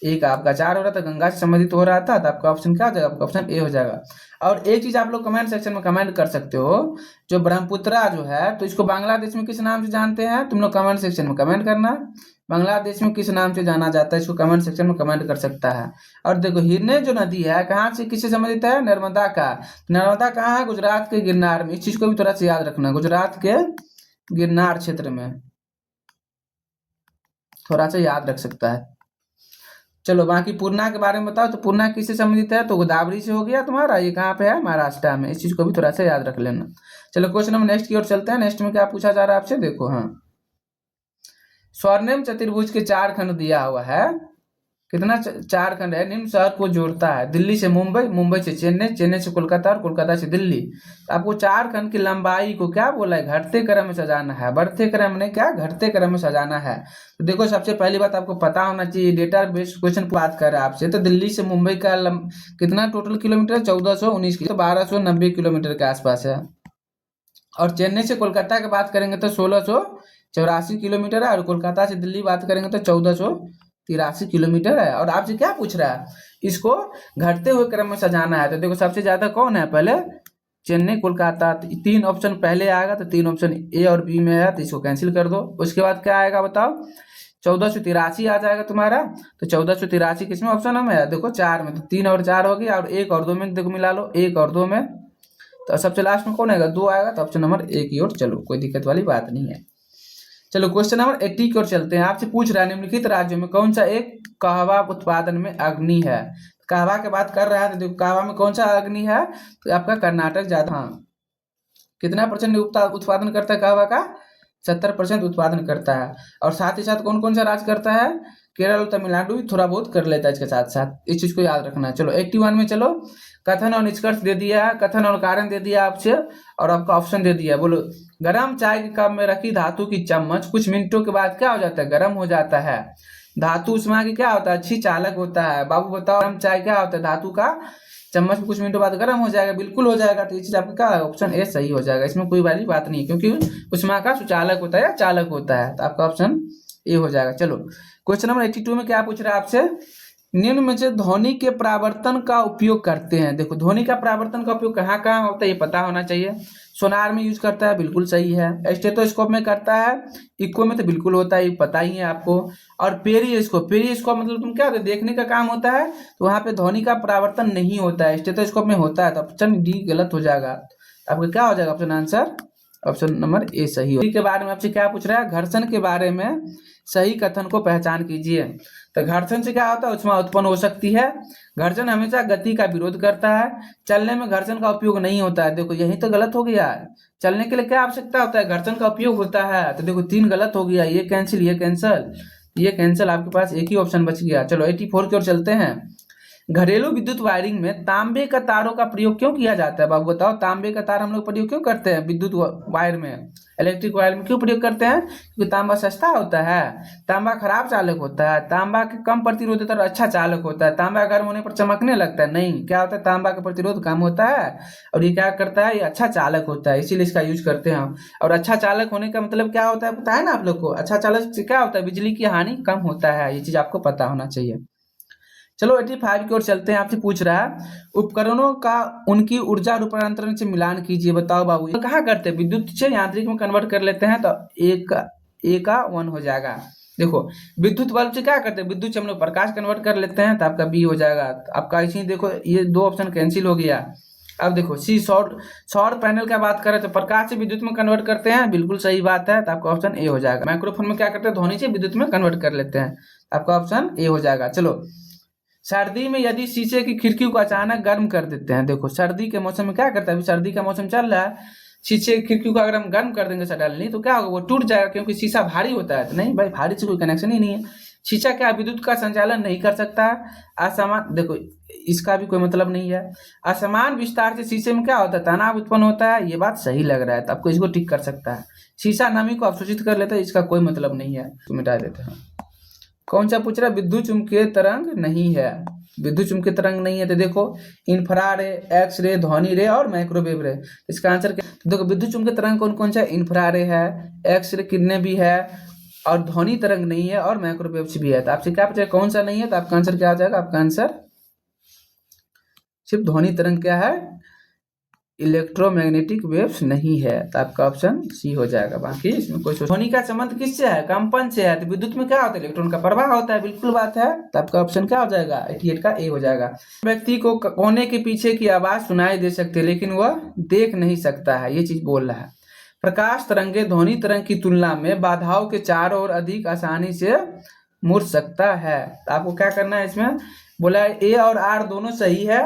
एक आपका 4 हो रहा था, गंगा से संबंधित हो रहा था, तो आपका ऑप्शन क्या हो जाएगा? आपका ऑप्शन ए हो जाएगा। और एक चीज आप लोग कमेंट सेक्शन में कमेंट कर सकते हो, जो ब्रह्मपुत्रा जो है तो इसको बांग्लादेश में किस नाम से जानते हैं? तुम लोग कमेंट सेक्शन में कमेंट करना। बांग्लादेश में किस नाम से जाना जाता है, इसको कमेंट सेक्शन में कमेंट कर सकता है। और देखो हिरने जो नदी है कहाँ से किससे संबंधित है? नर्मदा का। नर्मदा कहाँ है? गुजरात के गिरनार में। इस चीज को भी थोड़ा सा याद रखना, गुजरात के गिरनार क्षेत्र में थोड़ा सा याद रख सकता है। चलो बाकी पूर्णा के बारे में बताओ। तो पूर्णा किससे संबंधित है? तो गोदावरी से हो गया तुम्हारा। ये कहाँ पे है? महाराष्ट्र में। इस चीज को भी थोड़ा सा याद रख लेना। चलो क्वेश्चन नंबर नेक्स्ट की ओर चलते हैं। नेक्स्ट में क्या पूछा जा रहा है आपसे, देखो। हाँ, स्वर्णिम चतुर्भुज के 4 खंड दिया हुआ है। कितना 4 खंड है? निम्न शहर को जोड़ता है। दिल्ली से मुंबई, मुंबई से चेन्नई, चेन्नई से कोलकाता और कोलकाता से दिल्ली। तो आपको 4 खंड की लंबाई को क्या बोला है? घटते क्रम में सजाना है। बढ़ते क्रम में क्या? घटते क्रम में सजाना है। तो देखो सबसे पहली बात आपको पता होना चाहिए, डेटा बेस्ड क्वेश्चन बात कर रहा है आपसे। तो दिल्ली से मुंबई का कितना टोटल किलोमीटर? 1419 की, तो 1290 किलोमीटर के आसपास है। और चेन्नई से कोलकाता की बात करेंगे तो 1684 किलोमीटर है। और कोलकाता से दिल्ली बात करेंगे तो 1483 किलोमीटर है। और आपसे क्या पूछ रहा है? इसको घटते हुए क्रम में सजाना है। तो देखो सबसे ज्यादा कौन है? पहले चेन्नई, कोलकाता। 3 ऑप्शन पहले आएगा, तो 3 ऑप्शन ए और बी में है, तो इसको कैंसिल कर दो। उसके बाद क्या आएगा बताओ? 1483 आ जाएगा तुम्हारा। तो 1483 किसमें ऑप्शन में है? देखो 4 में। तो 3 और 4 हो गया, और 1 और 2 में देखो मिला लो, 1 और 2 में। तो सबसे लास्ट में कौन आएगा? 2 आएगा। तो ऑप्शन नंबर ए की ओर चलो, कोई दिक्कत वाली बात नहीं है। चलो क्वेश्चन नंबर 80 की ओर चलते हैं। आपसे पूछ रहा है निम्नलिखित राज्यों में कौन सा एक कहवा उत्पादन में अग्नि है? कहवा की बात कर रहा है। तो देखो कहवा में कौन सा अग्नि है? तो आपका कर्नाटक ज्यादा। हाँ, कितना परसेंट उत्पादन करता है कहवा का? 70% उत्पादन करता है। और साथ ही साथ कौन कौन सा राज्य करता है? केरल और तमिलनाडु भी थोड़ा बहुत कर लेता है इसके साथ साथ। इस चीज को याद रखना है। चलो 81 में चलो, कथन और निष्कर्ष दे दिया है, कथन और कारण दे दिया आपसे, और आपका ऑप्शन दे दिया। बोलो, गर्म चाय के कप में रखी धातु की चम्मच कुछ मिनटों के बाद क्या हो जाता है? गर्म हो जाता है। धातु उसमें आगे क्या होता है? अच्छी चालक होता है। बाबू बताओ, गर्म चाय क्या होता है? धातु का चम्मच में कुछ मिनटों बाद गर्म हो जाएगा। बिल्कुल हो जाएगा। तो ये चीज आपका क्या है? ऑप्शन ए सही हो जाएगा। इसमें कोई वाली बात नहीं है, क्योंकि उसमें का सुचालक होता है या चालक होता है। तो आपका ऑप्शन ए हो जाएगा। चलो क्वेश्चन नंबर 82 में क्या पूछ रहा है आपसे? निम्न में से ध्वनि के परावर्तन का उपयोग करते हैं। देखो ध्वनि का परावर्तन का उपयोग कहाँ कहाँ होता है ये पता होना चाहिए। सोनार में यूज करता है, बिल्कुल सही है। स्टेथोस्कोप में करता है, इको में तो बिल्कुल होता है, ये पता ही है आपको। और पेरिस्कोप, पेरिस्कोप मतलब तुम क्या होता है? देखने का काम होता है, तो वहां पे ध्वनि का परावर्तन नहीं होता है, स्टेथोस्कोप में होता है। तो ऑप्शन डी गलत हो जाएगा। आपका क्या हो जाएगा option answer? Option number A सही हो। के बारे में आपसे क्या पूछ रहा है? घर्षण के बारे में सही कथन को पहचान कीजिए। तो घर्षण से क्या होता है? उष्मा उत्पन्न हो सकती है। घर्षण हमेशा गति का विरोध करता है। चलने में घर्षण का उपयोग नहीं होता है। देखो यही तो गलत हो गया है। चलने के लिए क्या आवश्यकता होता है? घर्षण का उपयोग होता है। तो देखो 3 गलत हो गया। ये कैंसिल, ये कैंसिल, ये कैंसिल। आपके पास एक ही ऑप्शन बच गया। चलो 84 की ओर चलते हैं। घरेलू विद्युत वायरिंग में तांबे का तारों का प्रयोग क्यों किया जाता है? बाबू बताओ, तांबे का तार हम लोग प्रयोग क्यों करते हैं विद्युत वायर में? इलेक्ट्रिक वायर में क्यों प्रयोग करते हैं? क्योंकि तांबा सस्ता होता है, तांबा खराब चालक होता है, तांबा के कम प्रतिरोध और अच्छा चालक होता है। तांबा गर्म होने पर चमकने लगता है, नहीं, क्या होता है? तांबा का प्रतिरोध कम होता है, और ये क्या करता है? ये अच्छा चालक होता है, इसीलिए इसका यूज करते हैं हम। और अच्छा चालक होने का मतलब क्या होता है पता है ना आप लोग को? अच्छा चालक से क्या होता है? बिजली की हानि कम होता है। ये चीज आपको पता होना चाहिए। चलो 85 की ओर चलते हैं। आपसे पूछ रहा है उपकरणों का उनकी ऊर्जा रूपांतरण से मिलान कीजिए। बताओ बाबू, ये कहाँ करते हैं? विद्युत से यांत्रिक में कन्वर्ट कर लेते हैं। तो ए का 1 हो जाएगा। देखो विद्युत बल्ब से क्या करते हैं? विद्युत से हम लोग प्रकाश कन्वर्ट कर लेते हैं। तो आपका बी हो जाएगा। आपका इसी देखो ये 2 ऑप्शन कैंसिल हो गया। अब देखो सी, सौर पैनल का बात करें तो प्रकाश से विद्युत में कन्वर्ट करते हैं, बिल्कुल सही बात है। तो आपका ऑप्शन ए हो जाएगा। माइक्रोफोन में क्या करते हैं? ध्वनि से विद्युत में कन्वर्ट कर लेते हैं। आपका ऑप्शन ए हो जाएगा। चलो सर्दी में यदि शीशे की खिड़की को अचानक गर्म कर देते हैं। देखो सर्दी के मौसम में क्या करता है? अभी सर्दी का मौसम चल रहा है, शीशे की खिड़की को अगर हम गर्म कर देंगे सडनली, तो क्या होगा? वो टूट जाएगा, क्योंकि शीशा भारी होता है। तो नहीं भाई, भारी से कोई कनेक्शन ही नहीं है। शीशा क्या विद्युत का संचालन नहीं कर सकता है। असमान, देखो इसका भी कोई मतलब नहीं है। असमान विस्तार से शीशे में क्या होता है? तनाव उत्पन्न होता है। ये बात सही लग रहा है, तो आपको इसको ठीक कर सकता है। शीशा नमी को अवशोषित कर लेता है, इसका कोई मतलब नहीं है, तो मिटा देते हैं। कौन सा पूछ रहा है? विद्युत चुंबकीय तरंग नहीं है। विद्युत चुंबकीय तरंग नहीं है। तो देखो इंफ्रारे, एक्स रे, ध्वनि रे और माइक्रोवेव रे। इसका आंसर क्या? तो देखो विद्युत चुंबकीय तरंग कौन कौन सा? इंफ्रारे है, एक्स रे किरणें भी है, और ध्वनि तरंग नहीं है, और माइक्रोवेव भी है। तो आपसे क्या पूछा कौन सा नहीं है? तो आपका आंसर क्या आ जाएगा? आपका आंसर सिर्फ ध्वनि तरंग क्या है? इलेक्ट्रोमैग्नेटिक वेव्स नहीं है। तो आपका ऑप्शन सी हो जाएगा। बाकी इसमें कोई ध्वनि का संबंध किससे है? कंपन से है। तो विद्युत में क्या होता है? इलेक्ट्रॉन का प्रवाह होता है, बिल्कुल बात है। तो आपका ऑप्शन क्या हो जाएगा? 88 का ए हो जाएगा। व्यक्ति को कोने के पीछे की आवाज सुनाई दे सकती है, लेकिन वह देख नहीं सकता है, ये चीज बोल रहा है। प्रकाश तरंगे ध्वनि तरंग की तुलना में बाधाओं के चारों ओर अधिक आसानी से मुड़ सकता है। तो आपको क्या करना है इसमें, बोला है ए और आर दोनों सही है,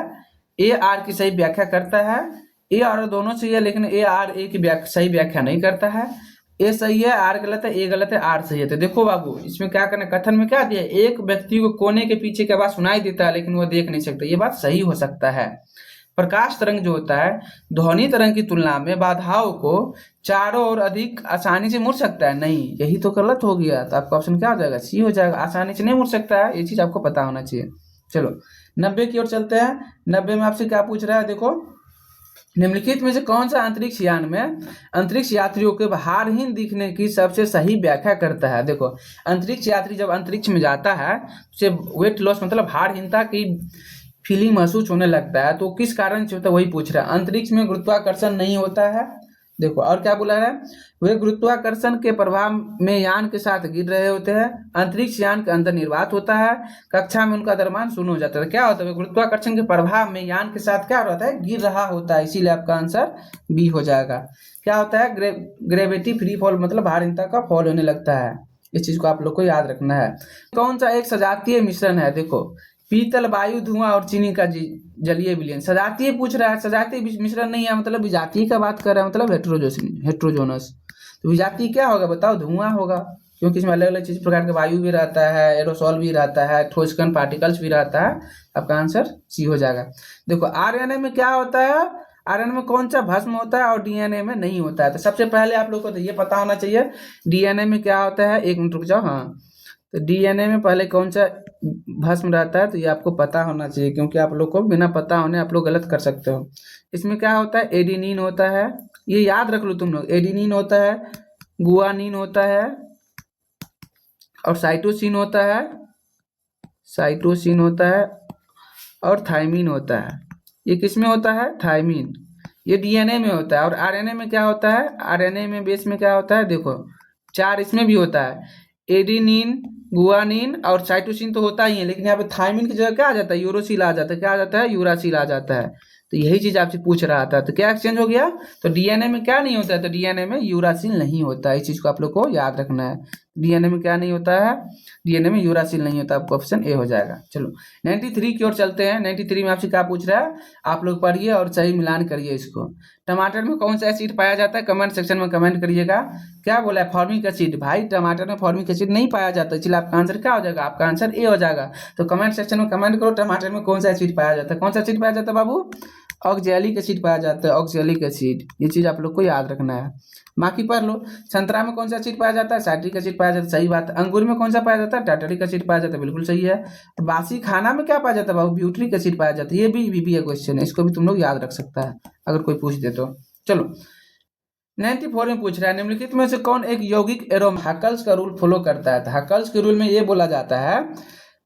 ए आर की सही व्याख्या करता है, ए और दोनों सही है, लेकिन ए आर ए की सही व्याख्या नहीं करता है। ए सही है, आर गलत है, ए गलत है, आर सही है। तो देखो बाबू, इसमें क्या करना, कथन में क्या दिया, एक व्यक्ति को कोने के पीछे की आवाज सुनाई देता है लेकिन वो देख नहीं सकता, ये बात सही हो सकता है। प्रकाश तरंग जो होता है ध्वनि तरंग की तुलना में बाधाओं को चारों ओर अधिक आसानी से मुड़ सकता है, नहीं, यही तो गलत हो गया। तो आपका ऑप्शन क्या हो जाएगा, सी हो जाएगा, आसानी से नहीं मुड़ सकता है, ये चीज आपको पता होना चाहिए। चलो 90 की ओर चलते हैं। 90 में आपसे क्या पूछ रहा है, देखो, निम्नलिखित में से कौन सा अंतरिक्ष यान में अंतरिक्ष यात्रियों के भारहीन दिखने की सबसे सही व्याख्या करता है। देखो, अंतरिक्ष यात्री जब अंतरिक्ष में जाता है उसे वेट लॉस मतलब भारहीनता की फीलिंग महसूस होने लगता है, तो किस कारण से होता है, वही पूछ रहा है। अंतरिक्ष में गुरुत्वाकर्षण नहीं होता है। देखो, और क्या बोला है, वे गुरुत्वाकर्षण के प्रभाव में यान के साथ गिर रहे होते हैं, अंतरिक्ष यान के अंदर निर्वात होता है, कक्षा में उनका द्रव्यमान शून्य हो जाता है। क्या होता है, गुरुत्वाकर्षण के प्रभाव में यान के साथ क्या होता है, गिर रहा होता है, इसीलिए आपका आंसर बी हो जाएगा। क्या होता है, ग्रेविटी फ्री फॉल मतलब भारहीनता का फॉल होने लगता है। इस चीज को आप लोग को याद रखना है। कौन सा एक सजातीय मिश्रण है, देखो, पीतल, वायु, धुआं और चीनी का जलीय विलयन। सजातीय पूछ रहा है, सजातीय मिश्रण नहीं है, मतलब विजातीय का बात कर रहा है, मतलब हेट्रोजोनस। तो विजातीय क्या होगा बताओ, धुआं होगा, क्योंकि इसमें अलग अलग चीज प्रकार के वायु भी रहता है, एरोसॉल भी रहता है, ठोस कण पार्टिकल्स भी रहता है। आपका आंसर सी हो जाएगा। देखो, आरएनए में क्या होता है, आरएनए में कौन सा भस्म होता है और डीएनए में नहीं होता है। तो सबसे पहले आप लोग को तो ये पता होना चाहिए डीएनए में क्या होता है, एक मिनट रुक जाओ, हाँ, तो डीएनए में पहले कौन सा भस्म रहता है, तो ये आपको पता होना चाहिए, क्योंकि आप लोग को बिना पता होने आप लोग गलत कर सकते हो। इसमें क्या होता है, एडिनिन होता है, ये याद रख लो तुम लोग, एडिनिन होता है, गुआनिन होता है और साइटोसिन होता है, साइटोसिन होता है और थायमिन होता है। ये किस में होता है, थायमिन, ये डीएनए में होता है। और आरएनए में क्या होता है, आरएनए में बेस में क्या होता है, देखो, चार इसमें भी होता है, एडिनिन, गुआनिन और साइटोसिन तो होता ही है, लेकिन यहाँ पे थायमिन की जगह क्या आ जाता है, यूरोसिल आ जाता है, क्या आ जाता है, यूरासिल आ जाता है। तो यही चीज आपसे पूछ रहा था, तो क्या एक्सचेंज हो गया, तो डीएनए में क्या नहीं होता है, तो डीएनए में यूरासिल नहीं होता है, इस चीज को आप लोग को याद रखना है। डीएनए में क्या नहीं होता है, डीएनए में यूरासिल नहीं होता, आपको ऑप्शन ए हो जाएगा। चलो 93 की ओर चलते हैं। 93 में आपसे क्या पूछ रहा है, आप लोग पढ़िए और सही मिलान करिए इसको। टमाटर में कौन सा एसिड पाया जाता है, कमेंट सेक्शन में कमेंट करिएगा। क्या बोला है, फॉर्मिक एसिड। भाई टमाटर में फॉर्मिक एसिड नहीं पाया जाता, इसलिए आपका आंसर क्या हो जाएगा, आपका आंसर ए हो जाएगा। तो कमेंट सेक्शन में कमेंट करो, टमाटर में कौन सा एसिड पाया जाता है, कौन सा एसिड पाया जाता है बाबू, ऑक्जेलिक एसिड पाया जाता है, ऑक्जेलिक एसिड, ये चीज आप लोग को याद रखना है। बाकी पढ़ लो, संतरा में कौन सा एसिड पाया जाता है, साइट्रिक एसिड पाया जाता है, सही बात है। अंगूर में कौन सा पाया जाता है, टार्टरिक एसिड पाया जाता है, बिल्कुल सही है। बासी खाना में क्या पाया जाता है बाबू, ब्यूट्रिक एसिड पाया जाता है, ये भी बीपीए क्वेश्चन है, इसको भी तुम लोग याद रख सकता है अगर कोई पूछ दे तो। चलो 94 में पूछ रहा है, निम्नलिखित में से कौन एक यौगिक एरोम हकल्स का रूल फॉलो करता है। तो हकल्स के रूल में ये बोला जाता है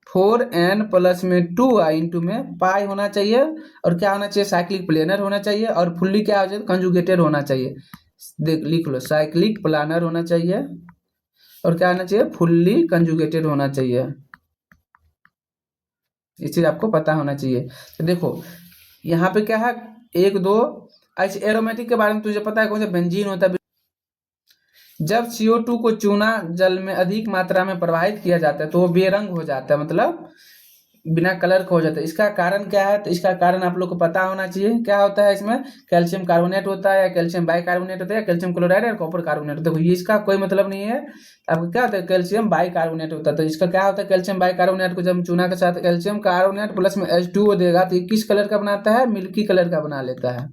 4n प्लस में 2i इंटू में पाई होना चाहिए, और क्या होना चाहिए, साइक्लिक प्लेनर होना चाहिए, और फुल्ली क्या हो जाए, कंजुगेटेड होना चाहिए। देख लिख लो, साइक्लिक प्लानर होना चाहिए और क्या होना चाहिए, फुल्ली कंजुगेटेड होना चाहिए, इस चीज आपको पता होना चाहिए। तो देखो यहाँ पे क्या है, 1 2, ऐसे एरोमेटिक के बारे में तुझे पता है, कौन सा बेंजीन होता है। जब CO2 को चूना जल में अधिक मात्रा में प्रवाहित किया जाता है तो वो बेरंग हो जाता है, मतलब बिना कलर का हो जाता है। इसका कारण क्या है, तो इसका कारण आप लोग को पता होना चाहिए। क्या होता है इसमें, कैल्शियम कार्बोनेट होता है, या कैल्शियम बाइकार्बोनेट होता है, या कैल्शियम क्लोराइड या कॉपर कार्बोनेट होता है। ये इसका कोई मतलब नहीं है, आपको क्या होता है, कैल्शियम बाइकार्बोनेट होता है। तो इसका क्या होता है, कैल्शियम बाइकार्बोनेट को जब चूना के साथ कैल्शियम कार्बोनेट प्लस में H2O देगा तो ये किस कलर का बनाता है, मिल्की कलर का बना लेता है।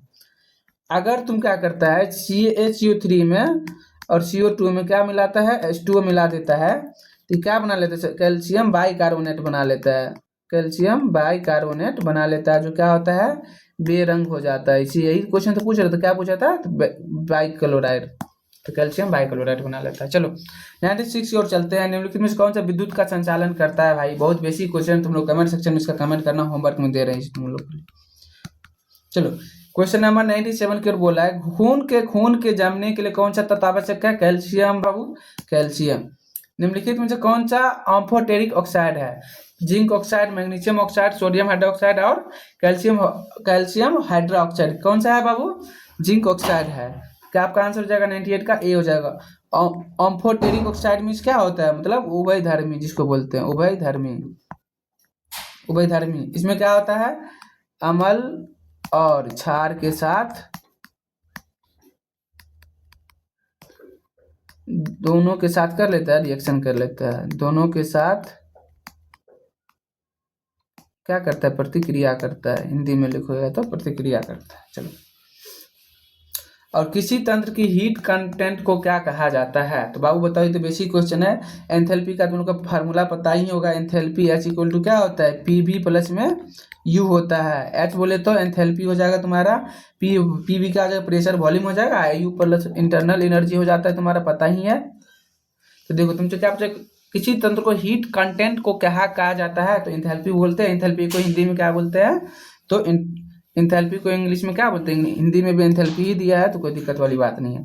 अगर तुम क्या करता है, CaCO3 में और CO2 में क्या मिलाता है, H2O मिला देता है, तो क्या बना लेता है, कैल्शियम बाइकार्बोनेट बना लेता है, कैल्शियम बाइकार्बोनेट बना लेता है, जो क्या होता है, बेरंग हो जाता है। इसी यही क्वेश्चन तो पूछ रहा था, क्या पूछा था, तो बाइक्लोराइड, तो कैल्शियम बाइक्लोराइड बना लेता है। चलो 96 की ओर चलते हैं। निम्नलिखित में से कौन सा विद्युत का संचालन करता है। भाई बहुत बेसिक क्वेश्चन, तुम लोग कमेंट सेक्शन में इसका कमेंट करना, होमवर्क में दे रहे हैं तुम लोग। चलो क्वेश्चन नंबर 97 की ओर बोला है, खून के जमने के लिए कौन सा तत्व आवश्यक है, कैल्शियम बाबू, कैल्शियम। निम्नलिखित में से कौन सा अम्फोटेरिक ऑक्साइड है, zinc oxide, magnesium oxide, sodium hydroxide और कैल्शियम हाइड्रोक्साइड। कौन सा है बाबू, जिंक ऑक्साइड है। क्या आपका आंसर हो जाएगा 98 का ए हो जाएगा। अम्फोटेरिक ऑक्साइड मीन्स क्या होता है, मतलब उभयधर्मी, जिसको बोलते हैं उभयधर्मी। उभयधर्मी इसमें क्या होता है, अम्ल और क्षार के साथ, दोनों के साथ कर लेता है, रिएक्शन कर लेता है, दोनों के साथ क्या करता है, प्रतिक्रिया करता है, हिंदी में लिखोगे तो प्रतिक्रिया करता है। चलो, और किसी तंत्र की हीट कंटेंट को क्या कहा जाता है, तो बाबू बताओ, ये तो बेसिक क्वेश्चन है। एंथैल्पी का तुम लोग का फार्मूला पता ही होगा, एंथैल्पी H इक्वल टू क्या होता है, PV प्लस में U होता है। H बोले तो एंथैल्पी हो जाएगा तुम्हारा, PV का अगर प्रेशर वॉल्यूम हो जाएगा, U प्लस इंटरनल एनर्जी हो जाता है, तुम्हारा पता ही है। तो देखो तुमसे क्या पूछा, किसी तंत्र को हीट कंटेंट को क्या कहा जाता है, तो एंथैल्पी बोलते हैं। एंथैल्पी को हिंदी में क्या बोलते हैं, तो एंथैल्पी को इंग्लिश में क्या बोलते हैं, हिंदी में भी एंथैल्पी ही दिया है, तो कोई दिक्कत वाली बात नहीं है।